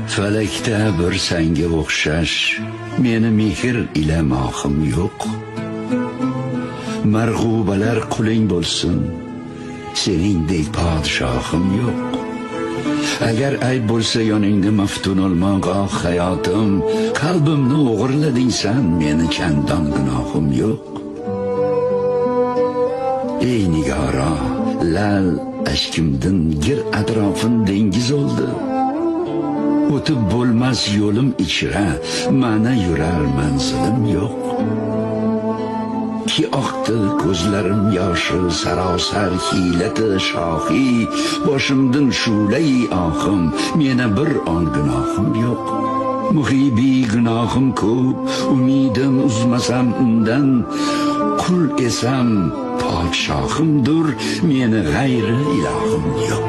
Falakda bir sanga o'xshash meni mehr ila mohim yo'q. Marg'ubalar quling bo'lsin, seningdek podshohim yo'q. Agar ayb bo'lsa yoningda maftun olmoq oh hayotim, qalbimni o'g'irlading sen, meni chandon gunohim yo'q. Ey nigoro, lal ashkimdin gir atrofim dengiz oldi. O'tib bo'lmas yo'lim ichra, mana yurar manzilim yo'q. Ki oqdi ko'zlarim yoshi, sarosar hiylati shohi, boshimdan shu'lai ohim, mena bir on gunohim yo'q. Muhibi gunohim ko'p, umidim uzmasam undan, qul esam podshohimdir, meni g'ayri ilohim yo'q.